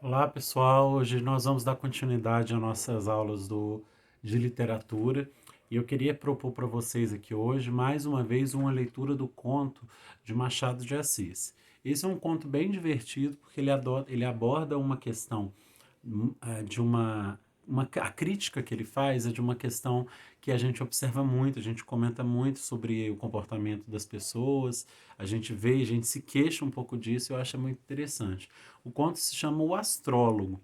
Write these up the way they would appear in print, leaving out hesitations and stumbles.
Olá, pessoal. Hoje nós vamos dar continuidade às nossas aulas de literatura e eu queria propor para vocês aqui hoje, mais uma vez, uma leitura do conto de Machado de Assis. Esse é um conto bem divertido porque ele aborda uma questão de a crítica que ele faz é de uma questão que a gente observa muito, a gente comenta muito sobre o comportamento das pessoas, a gente vê, a gente se queixa um pouco disso, eu acho muito interessante. O conto se chama O Astrólogo.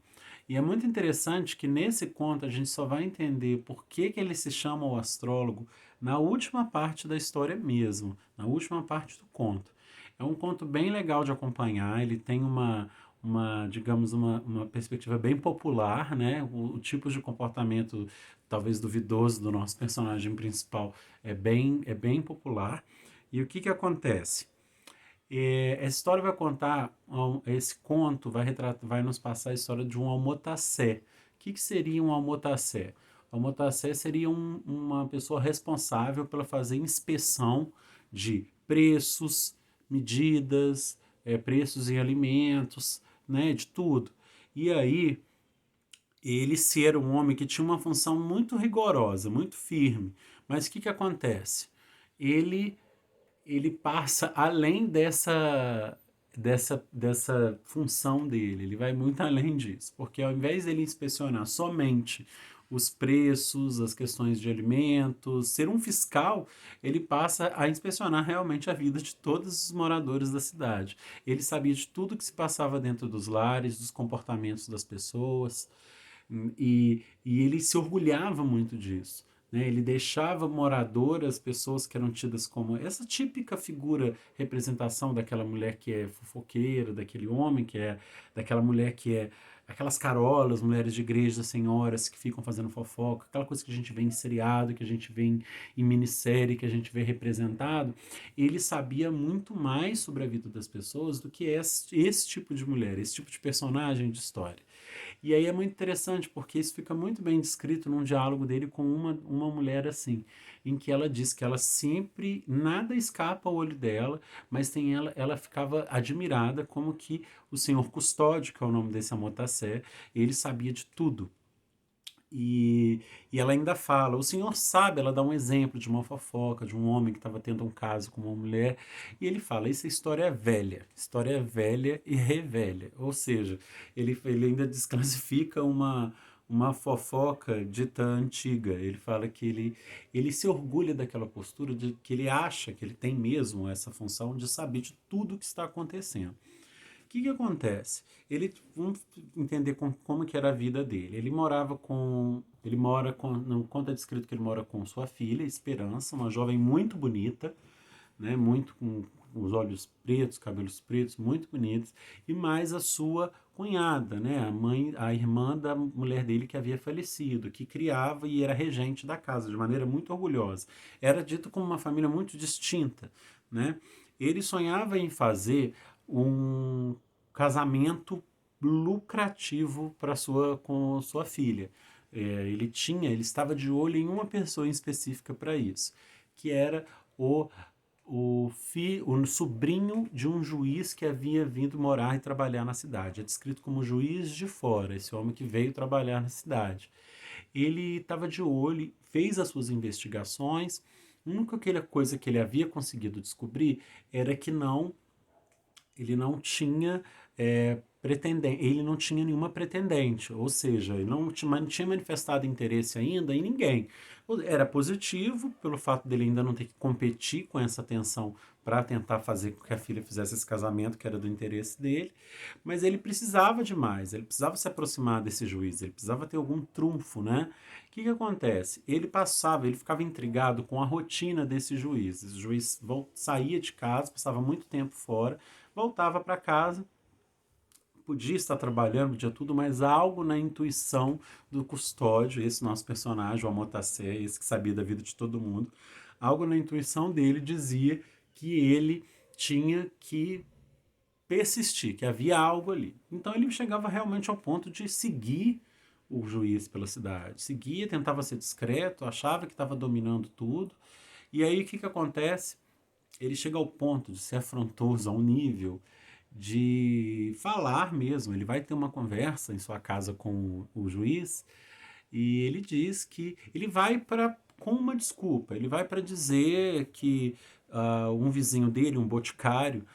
E é muito interessante que nesse conto a gente só vai entender por que ele se chama o astrólogo na última parte da história mesmo, na última parte do conto. É um conto bem legal de acompanhar, ele tem digamos, uma perspectiva bem popular, né? O tipo de comportamento talvez duvidoso do nosso personagem principal é bem popular. E o que acontece? Essa história vai contar, esse conto vai nos passar a história de um almotassé. O que seria um almotassé? O almotassé seria uma pessoa responsável pela fazer inspeção de preços, medidas, preços em alimentos, né, de tudo. E aí, ele se era um homem que tinha uma função muito rigorosa, muito firme. Mas o que acontece? Ele ele passa além dessa função dele, ele vai muito além disso, porque ao invés dele inspecionar somente os preços, as questões de alimentos, ser um fiscal, ele passa a inspecionar realmente a vida de todos os moradores da cidade. Ele sabia de tudo que se passava dentro dos lares, dos comportamentos das pessoas, e ele se orgulhava muito disso. Né? Ele deixava moradoras, pessoas que eram tidas como essa típica figura, representação daquela mulher que é fofoqueira, daquele homem que é, daquela mulher que é aquelas carolas, mulheres de igreja, senhoras que ficam fazendo fofoca, aquela coisa que a gente vê em seriado, que a gente vê em minissérie, que a gente vê representado. Ele sabia muito mais sobre a vida das pessoas do que esse tipo de mulher, esse tipo de personagem de história. E aí é muito interessante porque isso fica muito bem descrito num diálogo dele com uma mulher assim, em que ela diz que ela sempre, nada escapa ao olho dela, mas ela ficava admirada como que o senhor Custódio, que é o nome desse Amotassé, ele sabia de tudo. E, e ela ainda fala, o senhor sabe, ela dá um exemplo de uma fofoca, de um homem que estava tendo um caso com uma mulher, e ele fala, essa história é velha e revelha. Ou seja, ele ainda desclassifica uma fofoca dita antiga. Ele fala que ele se orgulha daquela postura de que ele acha que ele tem mesmo essa função de saber de tudo que está acontecendo. O que acontece? Vamos entender como que era a vida dele. Ele mora com, não conta descrito que ele mora com sua filha, Esperança, uma jovem muito bonita, né, muito com os olhos pretos, cabelos pretos, muito bonitos, e mais a sua cunhada, né, a irmã da mulher dele que havia falecido, que criava e era regente da casa de maneira muito orgulhosa. Era dito como uma família muito distinta, né? Ele sonhava em fazer um casamento lucrativo para sua com sua filha. Ele estava de olho em uma pessoa em específica para isso, que era o o sobrinho de um juiz que havia vindo morar e trabalhar na cidade. É descrito como juiz de fora, esse homem que veio trabalhar na cidade. Ele estava de olho, fez as suas investigações. A única coisa que ele havia conseguido descobrir era que ele não tinha pretendente, ele não tinha nenhuma pretendente, ou seja, ele não tinha manifestado interesse ainda em ninguém. Era positivo pelo fato dele ainda não ter que competir com essa tensão para tentar fazer com que a filha fizesse esse casamento que era do interesse dele, mas ele precisava de mais, ele precisava se aproximar desse juiz, ele precisava ter algum trunfo, né? O que acontece? Ele ficava intrigado com a rotina desse juiz. Esse juiz saía de casa, passava muito tempo fora, voltava para casa, podia estar trabalhando, podia tudo, mas algo na intuição do Custódio, esse nosso personagem, o Amotassé, esse que sabia da vida de todo mundo, algo na intuição dele dizia que ele tinha que persistir, que havia algo ali. Então ele chegava realmente ao ponto de seguir o juiz pela cidade, seguia, tentava ser discreto, achava que estava dominando tudo. E aí o que acontece? Ele chega ao ponto de ser afrontoso a um nível de falar mesmo. Ele vai ter uma conversa em sua casa com o juiz e ele diz que ele vai para com uma desculpa. Ele vai para dizer que um vizinho dele, um boticário,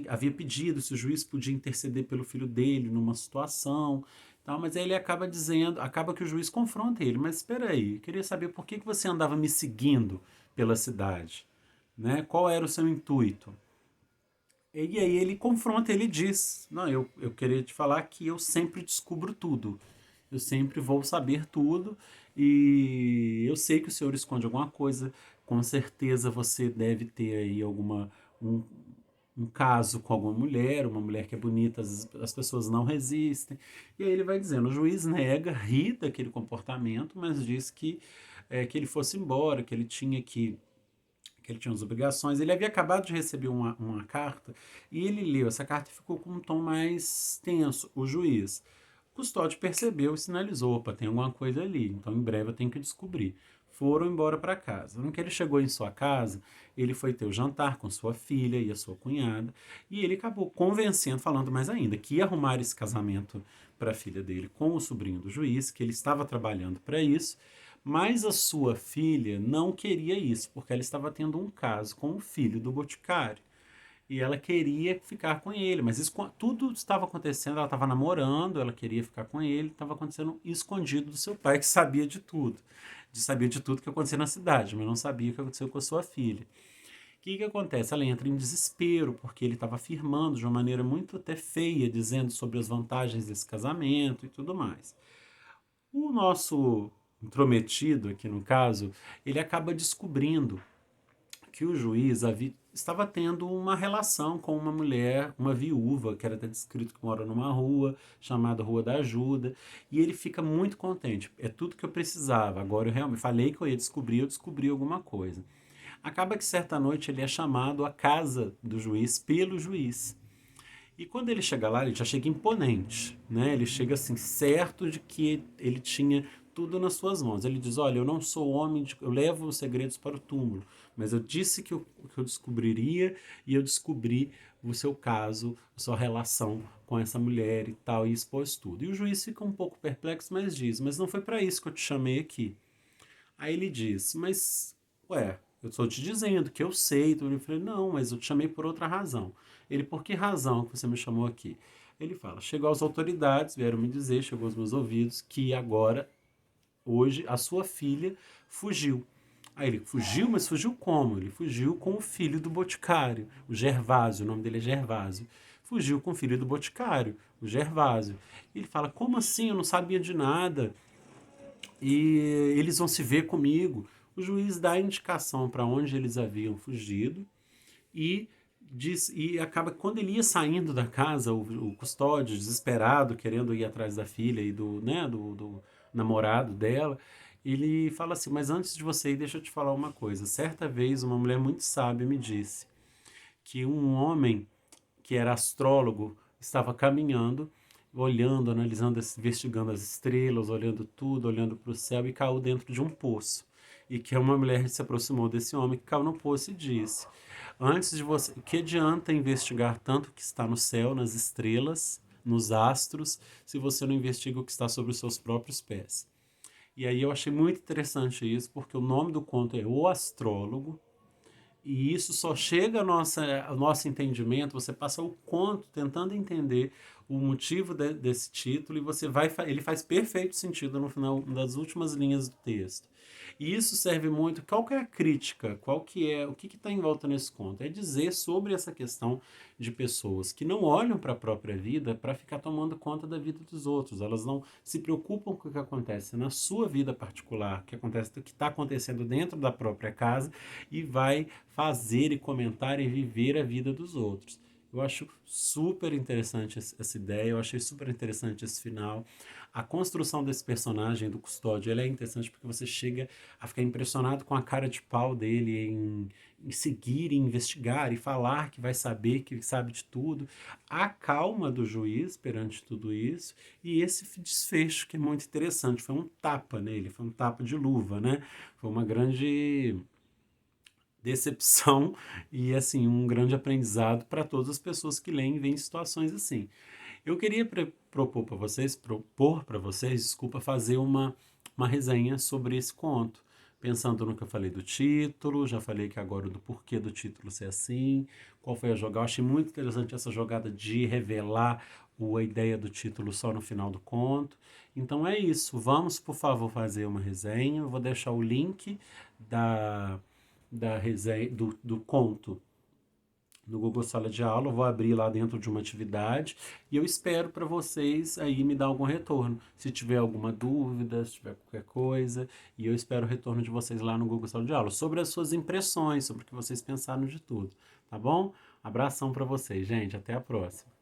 havia pedido se o juiz podia interceder pelo filho dele numa situação. Tal, mas aí ele acaba dizendo, acaba que o juiz confronta ele. Mas espera aí, eu queria saber por que você andava me seguindo pela cidade, né? Qual era o seu intuito? E aí ele confronta, ele diz, não, eu queria te falar que eu sempre descubro tudo. Eu sempre vou saber tudo e eu sei que o senhor esconde alguma coisa. Com certeza você deve ter aí um, um caso com alguma mulher, uma mulher que é bonita, as pessoas não resistem. E aí ele vai dizendo, o juiz nega, ri daquele comportamento, mas diz que ele fosse embora, que ele tinha as obrigações. Ele havia acabado de receber uma carta e ele leu essa carta e ficou com um tom mais tenso. O juiz. O custódio percebeu e sinalizou: opa, tem alguma coisa ali, então em breve eu tenho que descobrir. Foram embora para casa. No que ele chegou em sua casa, ele foi ter o jantar com sua filha e a sua cunhada, e ele acabou convencendo, falando mais ainda, que ia arrumar esse casamento para a filha dele com o sobrinho do juiz, que ele estava trabalhando para isso, mas a sua filha não queria isso, porque ela estava tendo um caso com o filho do boticário. E ela queria ficar com ele, mas isso, tudo estava acontecendo, ela estava namorando, ela queria ficar com ele, estava acontecendo escondido do seu pai, que sabia de tudo. Sabia de tudo que acontecia na cidade, mas não sabia o que aconteceu com a sua filha. O que acontece? Ela entra em desespero, porque ele estava afirmando de uma maneira muito até feia, dizendo sobre as vantagens desse casamento e tudo mais. O nosso intrometido aqui no caso, ele acaba descobrindo que o juiz estava tendo uma relação com uma mulher, uma viúva, que era até descrito que mora numa rua, chamada Rua da Ajuda, e ele fica muito contente. É tudo que eu precisava. Agora eu realmente falei que eu ia descobrir, eu descobri alguma coisa. Acaba que certa noite ele é chamado à casa do juiz pelo juiz. E quando ele chega lá, ele já chega imponente, né? Ele chega assim, certo de que ele tinha tudo nas suas mãos. Ele diz: olha, eu não sou homem, eu levo os segredos para o túmulo, mas eu disse que eu descobriria e eu descobri o seu caso, a sua relação com essa mulher e tal, e expôs tudo. E o juiz fica um pouco perplexo, mas diz: mas não foi para isso que eu te chamei aqui. Aí ele diz: mas, ué, eu estou te dizendo que eu sei. Tudo. Eu falei: não, mas eu te chamei por outra razão. Ele: por que razão que você me chamou aqui? Ele fala: chegou às autoridades, vieram me dizer, chegou aos meus ouvidos, que agora, hoje, a sua filha fugiu. Aí ele: fugiu? Mas fugiu como? Ele fugiu com o filho do boticário, o Gervásio, o nome dele é Gervásio. Fugiu com o filho do boticário, o Gervásio. Ele fala: como assim? Eu não sabia de nada e eles vão se ver comigo. O juiz dá a indicação para onde eles haviam fugido e e acaba que quando ele ia saindo da casa, o custódio, desesperado, querendo ir atrás da filha e do namorado dela, ele fala assim: mas antes de você ir, deixa eu te falar uma coisa. Certa vez, uma mulher muito sábia me disse que um homem que era astrólogo estava caminhando, olhando, analisando, investigando as estrelas, olhando tudo, olhando para o céu e caiu dentro de um poço. E que uma mulher se aproximou desse homem que caiu no poço e disse: antes de você, que adianta investigar tanto o que está no céu, nas estrelas, nos astros, se você não investiga o que está sobre os seus próprios pés? E aí eu achei muito interessante isso, porque o nome do conto é O Astrólogo, e isso só chega ao nosso entendimento, você passa o conto tentando entender o motivo desse título e ele faz perfeito sentido no final das últimas linhas do texto. E isso serve muito, qual que é a crítica, o que está em volta nesse conto? É dizer sobre essa questão de pessoas que não olham para a própria vida para ficar tomando conta da vida dos outros. Elas não se preocupam com o que acontece na sua vida particular, o que está acontecendo dentro da própria casa e vai fazer e comentar e viver a vida dos outros. Eu acho super interessante essa ideia, eu achei super interessante esse final. A construção desse personagem do Custódio, ele é interessante porque você chega a ficar impressionado com a cara de pau dele em seguir, em investigar e falar que vai saber, que sabe de tudo. A calma do juiz perante tudo isso e esse desfecho que é muito interessante. Foi um tapa nele, foi um tapa de luva, né? Foi uma grande decepção e, assim, um grande aprendizado para todas as pessoas que leem e veem situações assim. Eu queria propor para vocês, desculpa, fazer uma resenha sobre esse conto. Pensando no que eu falei do título, já falei que agora do porquê do título ser assim, qual foi a jogada. Eu achei muito interessante essa jogada de revelar a ideia do título só no final do conto. Então é isso. Vamos, por favor, fazer uma resenha. Eu vou deixar o link da, da resenha, do conto no Google Sala de Aula, eu vou abrir lá dentro de uma atividade e eu espero para vocês aí me dar algum retorno. Se tiver alguma dúvida, se tiver qualquer coisa, e eu espero o retorno de vocês lá no Google Sala de Aula, sobre as suas impressões, sobre o que vocês pensaram de tudo, tá bom? Abração para vocês, gente, até a próxima.